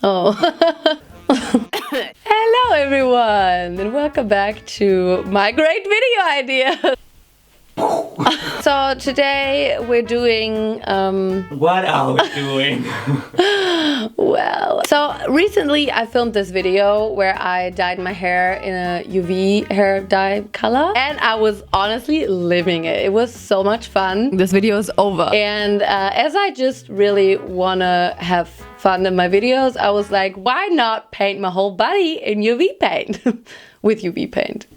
Oh. Hello everyone and welcome back to my great video idea. So today we're doing what are we doing? Well, so recently I filmed this video where I dyed my hair in a UV hair dye color and I was honestly living it. It was so much fun. This video is over and as I just really wanna have fun in my videos, I was like, why not paint my whole body in UV paint with UV paint.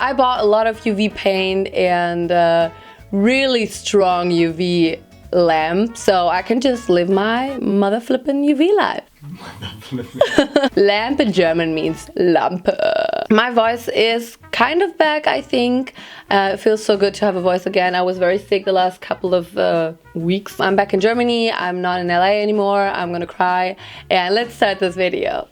I bought a lot of UV paint and really strong UV lamp, so I can just live my mother flippin' UV life. Lamp in German means Lampe. My voice is kind of back, I think. It feels so good to have a voice again. I was very sick the last couple of weeks. I'm back in Germany. I'm not in LA anymore. I'm gonna cry. And let's start this video.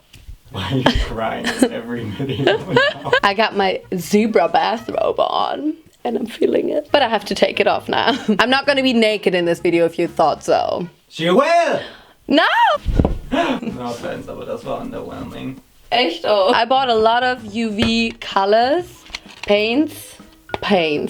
Why are you crying in every video now? I got my zebra bathrobe on and I'm feeling it. But I have to take it off now. I'm not gonna be naked in this video if you thought so. She will! No! No offense, aber das war underwhelming. Echt? Oh. I bought a lot of UV colors, paints,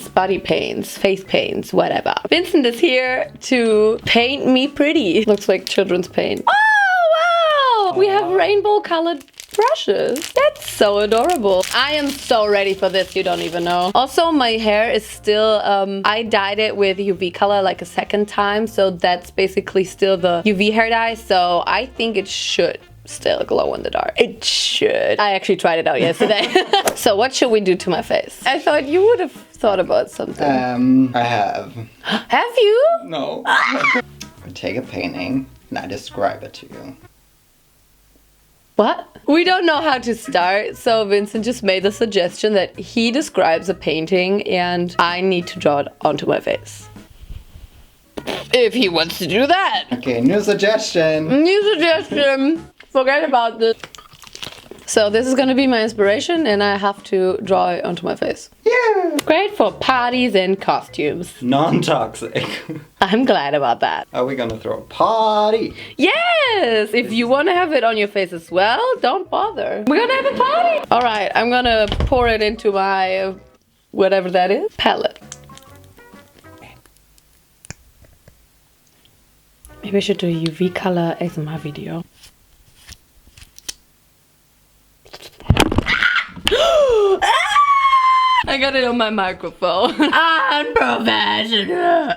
body paints, face paints, whatever. Vincent is here to paint me pretty. Looks like children's paint. Oh, wow! We have rainbow colored brushes. That's so adorable. I am so ready for this, you don't even know. Also, my hair is still, I dyed it with UV color like a second time, so that's basically still the UV hair dye, so I think it should still glow in the dark. It should. I actually tried it out yesterday. So what should we do to my face? I thought you would have thought about something. I have. Have you? No. I take a painting and I describe it to you. What? We don't know how to start, so Vincent just made the suggestion that he describes a painting and I need to draw it onto my face. If he wants to do that. Okay, new suggestion. New suggestion. Forget about this. So this is gonna be my inspiration and I have to draw it onto my face. Yeah. Great for parties and costumes. Non-toxic. I'm glad about that. Are we gonna throw a party? Yes! If you want to have it on your face as well, don't bother. We're gonna have a party! Alright, I'm gonna pour it into my, whatever that is, palette. Maybe I should do a UV color ASMR video. I got it on my microphone. Unprofessional.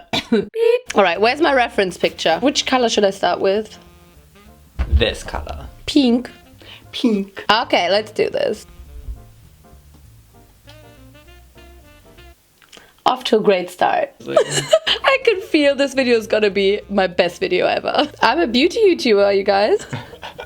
Alright, where's my reference picture? Which color should I start with? This color. Pink. Pink. Okay, let's do this. Off to a great start. I can feel this video is gonna be my best video ever. I'm a beauty YouTuber, you guys.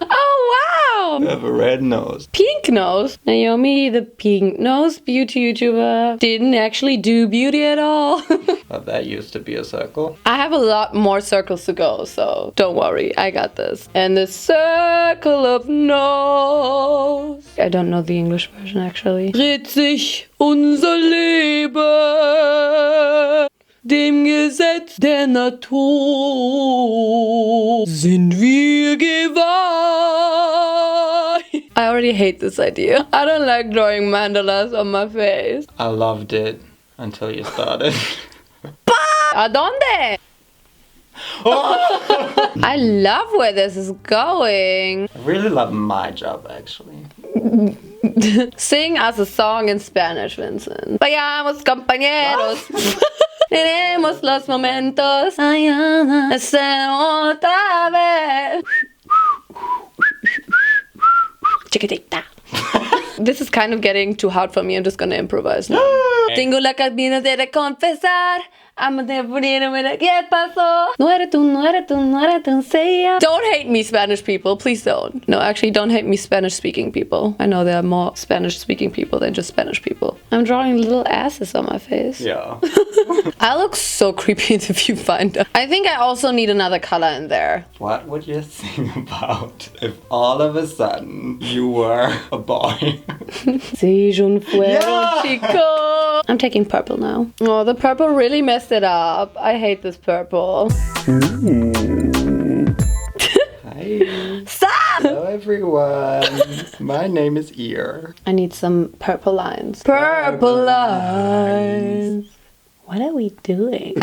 Oh, wow! I have a red nose. Pink nose. Naomi, the pink nose beauty YouTuber, didn't actually do beauty at all. But that used to be a circle. I have a lot more circles to go, so don't worry, I got this. And the circle of nose. I don't know the English version actually. Dreht sich unser Leben dem Gesetz der Natur sind wir geweiht. I already hate this idea. I don't like drawing mandalas on my face. I loved it until you started. ¿A dónde? I love where this is going. I really love my job actually. Sing us a song in Spanish, Vincent. Vayamos, compañeros. Tenemos los momentos. Hacemos otra vez. Chiquitita. This is kind of getting too hard for me. I'm just gonna improvise now. Tengo la cabina de confesar. I'm there for the ¿Qué pasó? No eres tú, no eres tú, no eres tú, say ya. Don't hate me, Spanish people. Please don't. No, actually, don't hate me, Spanish-speaking people. I know there are more Spanish-speaking people than just Spanish people. I'm drawing little asses on my face. Yeah. I look so creepy in the viewfinder. I think I also need another color in there. What would you think about if all of a sudden you were a boy? Si yo fuera Yeah! chico. I'm taking purple now. Oh, the purple really messed it up. I hate this purple. Hi. Stop! Hello everyone. My name is Ear. I need some purple lines. Purple lines. What are we doing?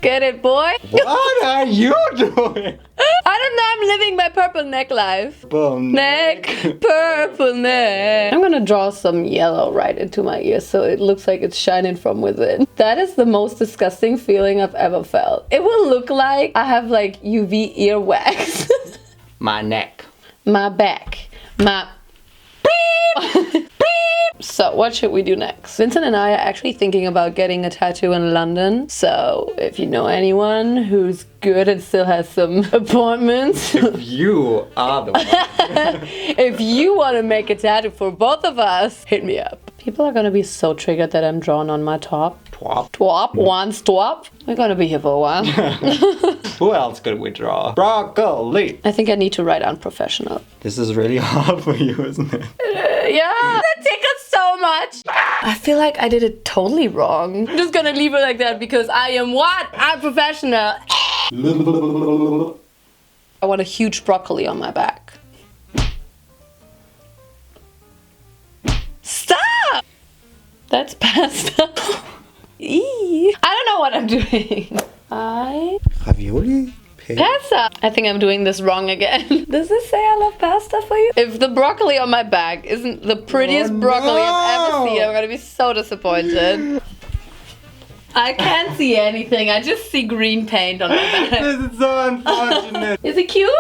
Get it, boy? What are you doing? I don't know, I'm living my purple neck life. Purple Neck, purple neck. I'm gonna draw some yellow right into my ear so it looks like it's shining from within. That is the most disgusting feeling I've ever felt. It will look like I have like UV ear wax. My neck. My back. My beep. Beep. So what should we do next? Vincent and I are actually thinking about getting a tattoo in London. So if you know anyone who's good and still has some appointments. You are the one. If you want to make a tattoo for both of us, hit me up. People are gonna be so triggered that I'm drawn on my top. Twop. Twop, one stop. We're gonna be here for a while. Who else could we draw? Broccoli. I think I need to write down professional. This is really hard for you, isn't it? Yeah, that tickles so much. I feel like I did it totally wrong. I'm just gonna leave it like that because I am what? I'm professional. I want a huge broccoli on my back. Stop! That's pasta. Eee. I don't know what I'm doing. Ravioli? Pasta! I think I'm doing this wrong again. Does this say I love pasta for you? If the broccoli on my back isn't the prettiest broccoli I've ever seen, I'm gonna be so disappointed. I can't see anything. I just see green paint on my back. This is so unfortunate. Is it cute?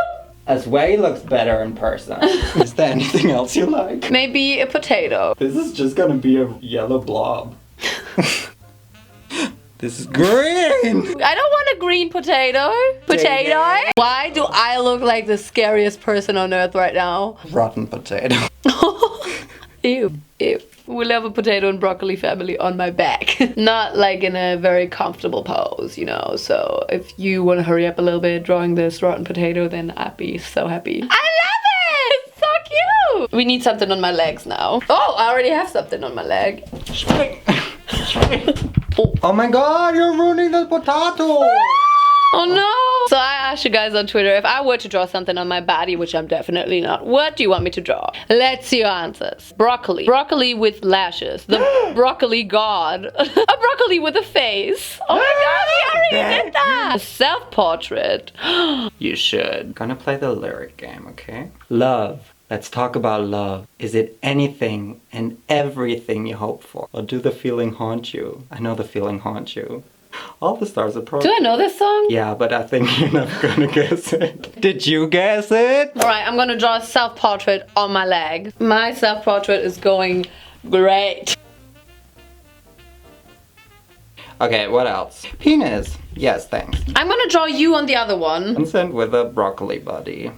As way looks better in person. Is there anything else you like? Maybe a potato. This is just gonna be a yellow blob. This is green! I don't want a green potato. Potato? Why do I look like the scariest person on earth right now? Rotten potato. Ew. Ew. We'll have a potato and broccoli family on my back. Not like in a very comfortable pose, you know. So if you want to hurry up a little bit drawing this rotten potato, then I'd be so happy. I love it! It's so cute! We need something on my legs now. Oh, I already have something on my leg. Oh my god, you're ruining the potato! Oh no! So I asked you guys on Twitter if I were to draw something on my body, which I'm definitely not, what do you want me to draw? Let's see your answers. Broccoli. Broccoli with lashes. The broccoli god. A broccoli with a face. Oh my god, we already did that! A self-portrait. You should. Gonna play the lyric game, okay? Love. Let's talk about love. Is it anything and everything you hope for? Or do the feeling haunt you? I know the feeling haunts you. All the stars are Do perfect. I know this song? Yeah, but I think you're never gonna guess it. Did you guess it? Alright, I'm gonna draw a self-portrait on my leg. My self-portrait is going great. Okay, what else? Penis. Yes, thanks. I'm gonna draw you on the other one. Consent with a broccoli body.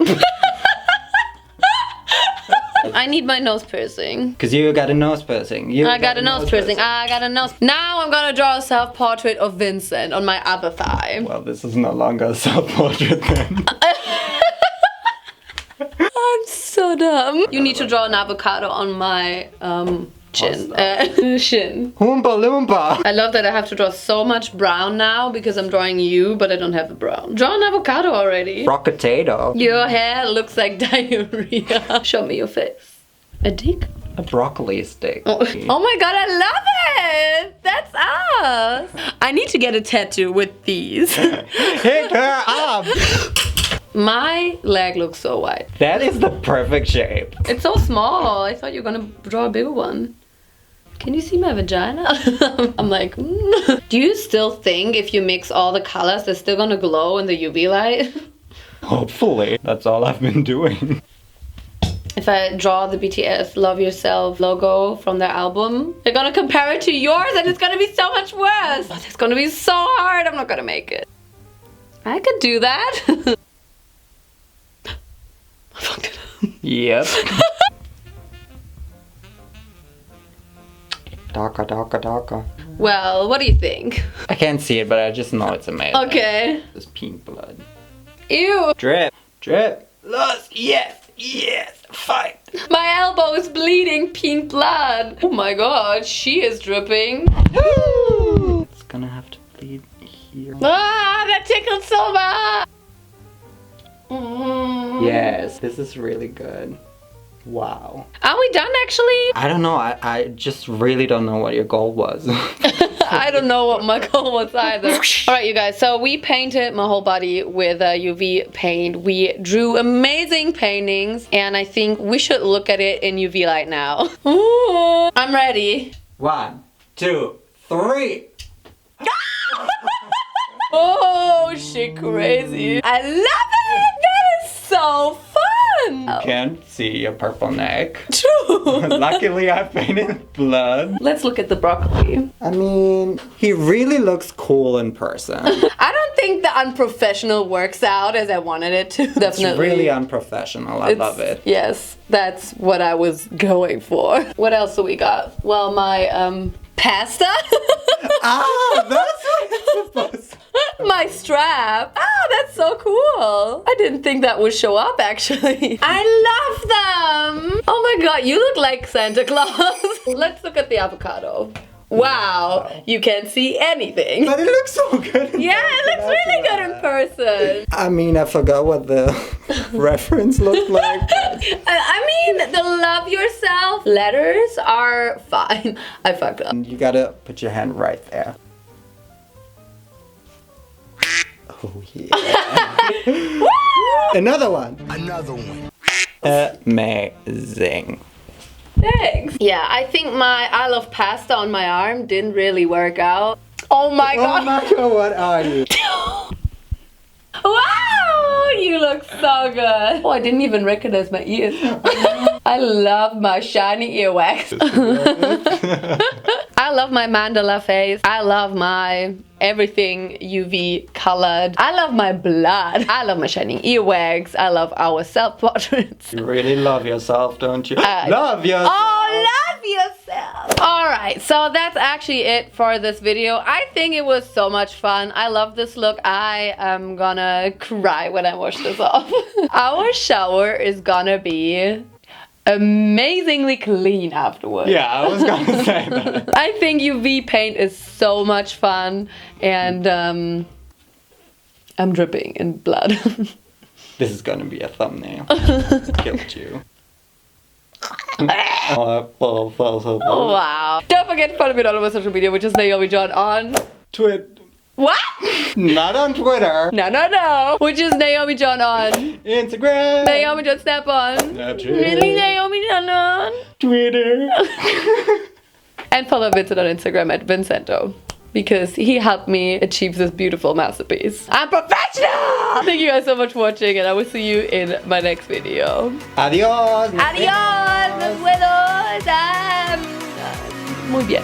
I need my nose piercing. Cause you got a nose piercing. I got a nose piercing. I got a nose. Now I'm gonna draw a self-portrait of Vincent on my other thigh. Well, this is no longer a self-portrait then. I'm so dumb. You need to draw an avocado on my chin. Shin. Oompa loompa. I love that I have to draw so much brown now because I'm drawing you, but I don't have the brown. Draw an avocado already. Broccatato. Your hair looks like diarrhea. Show me your face. A dick? A broccoli stick. Oh my god, I love it! That's us! I need to get a tattoo with these. Hit her up! My leg looks so white. That is the perfect shape. It's so small. I thought you were gonna draw a bigger one. Can you see my vagina? I'm like, Do you still think if you mix all the colors, they're still gonna glow in the UV light? Hopefully. That's all I've been doing. If I draw the BTS Love Yourself logo from their album, they're gonna compare it to yours and it's gonna be so much worse. It's gonna be so hard. I'm not gonna make it. I could do that. I fucked it up. Yep. Darker. Well, what do you think? I can't see it, but I just know it's amazing. Okay. There's pink blood. Ew. Drip. Lost. Yes. Fight. My elbow is bleeding pink blood. Oh my god, she is dripping. It's gonna have to bleed here. Ah, that tickled so much. Yes, this is really good. Wow. Are we done actually? I don't know. I just really don't know what your goal was. I don't know what my goal was either. Alright, you guys, so we painted my whole body with UV paint. We drew amazing paintings, and I think we should look at it in UV light now. Ooh, I'm ready. 1, 2, 3. Oh, shit, crazy. I love it! That is so fun! Can't see a purple neck. True. Luckily, I painted blood. Let's look at the broccoli. I mean, he really looks cool in person. I don't think the unprofessional works out as I wanted it to. Definitely. It's really unprofessional. I love it. Yes, that's what I was going for. What else do we got? Well, my pasta. Ah, that's what it's supposed to. My strap. Ah, that's so cool. I didn't think that would show up actually. I love them. Oh my god, you look like Santa Claus. Let's look at the avocado. Wow, you can't see anything. But it looks so good. Yeah, it looks really good in person. I mean, I forgot what the reference looked like. I mean, the love yourself letters are fine. I fucked up. You gotta put your hand right there. Oh yeah. Another one. Another one. Amazing. Thanks. Yeah, I think my I love pasta on my arm didn't really work out. Oh my god. Oh my god, what are you? Wow, you look so good. Oh, I didn't even recognize my ears. I love my shiny earwax. I love my mandala face. I love my everything UV colored. I love my blood. I love my shining earwax. I love our self-portraits. You really love yourself, don't you? Love yourself. Oh, love yourself. Alright, so that's actually it for this video. I think it was so much fun. I love this look. I am gonna cry when I wash this off. Our shower is gonna be amazingly clean afterwards. Yeah, I was gonna say that. I think UV paint is so much fun, and I'm dripping in blood. This is gonna be a thumbnail. Killed you. Oh, wow. Don't forget to follow me on all my social media, which is Naomijon on What? Not on Twitter. No. Which is Naomijon on Instagram. Naomijon Snap on Really Naomijon on Twitter. And follow Vincent on Instagram at Vincento, because he helped me achieve this beautiful masterpiece. I'm professional! Thank you guys so much for watching, and I will see you in my next video. Adiós. Adiós, nos vemos. Muy bien.